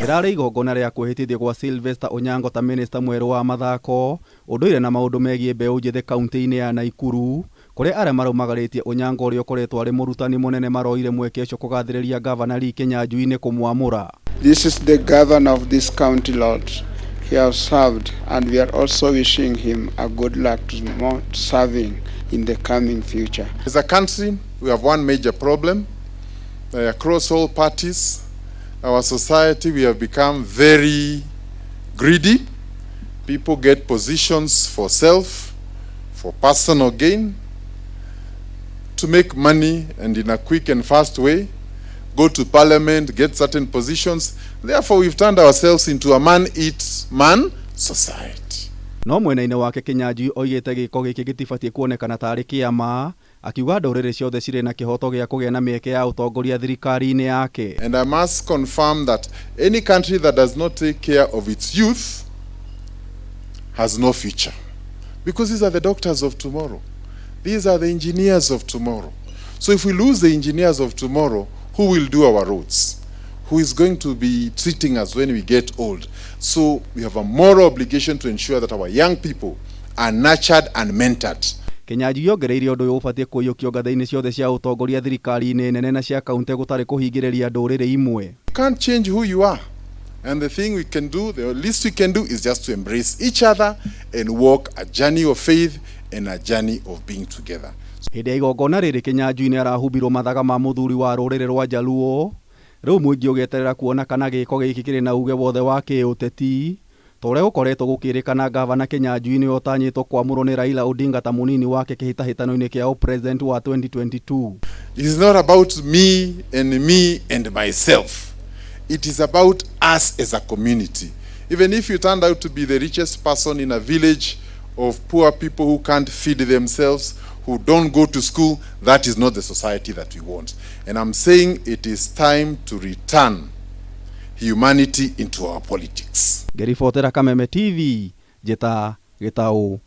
Rĩrarĩ igongona rĩa kwĩhĩtithio gwa Sylvester Onyango ta minista mwerũ wa mathako, ũndũire na maũndũ megiĩ mbeũ njĩthĩ kaunti-inĩ ya Nakuru, kũrĩa arĩa maraumagarĩtie Onyango ũrĩa ũkoretwo arĩ mũrutani mũnene maroire mweke ũcio kũgathĩrĩria Ngabana Lee Kinyanjui nĩ kũmwamũra. This is the governor of this county, Lord. He has served, and we are also wishing him a good luck to more serving in the coming future. As a country, we have one major problem. Across all parties, our society, we have become very greedy. People get positions for self, for personal gain, to make money, and in a quick and fast way, go to parliament, get certain positions. Therefore, we've turned ourselves into a man-eat-man society. No mwena-inĩ wake Kinyanjui oigĩte gĩko gĩkĩ gĩtibatiĩ kuonekana tarĩ kĩama, akiuga ndũrĩrĩ ciothe cirĩ na kĩhoto gĩa kũgĩa na mĩeke ya ũtongoria thirikari-inĩ yake. And I must confirm that any country that does not take care of its youth has no future. Because these are the doctors of tomorrow. These are the engineers of tomorrow. So if we lose the engineers of tomorrow, who will do our roads? Who is going to be treating us when we get old? So we have a moral obligation to ensure that our young people are nurtured and mentored. Kinyanjui ongereire ũndũ ũyũ ũbatiĩ kũiyũkio ngathĩ-inĩ ciothe cia ũtongoria thirikari-inĩ nene na cia kaunti gũtarĩ kũhingĩrĩria ndũrĩrĩ imwe. You can't change who you are. And the thing we can do, the least we can do is just to embrace each other and walk a journey of faith and a journey of being together. Hĩndĩ ya igongona rĩrĩ Kinyanjui nĩ arahumbirwo mathaga ma muthuri wa rũrĩrĩ rwa Jaluo. Rĩu mũingĩ ũgĩeterera kuona kana gĩko gĩkĩ kĩrĩ na uge wothe wa kĩũteti. Tore gũkoretwo gũkĩrĩkana Ngabana Kinyanjui nĩ otanyĩtwo kwamũrwo nĩ Raila Odinga ta mũnini wake kĩhĩtahĩtano-inĩ kĩa President wa 2022. It is not about me and myself. It is about us as a community. Even if you turned out to be the richest person in a village of poor people who can't feed themselves, who don't go to school, that is not the society that we want. And I'm saying it is time to return humanity into our politics. Ngĩribotera Kameme TV, njĩta Gĩtaũ.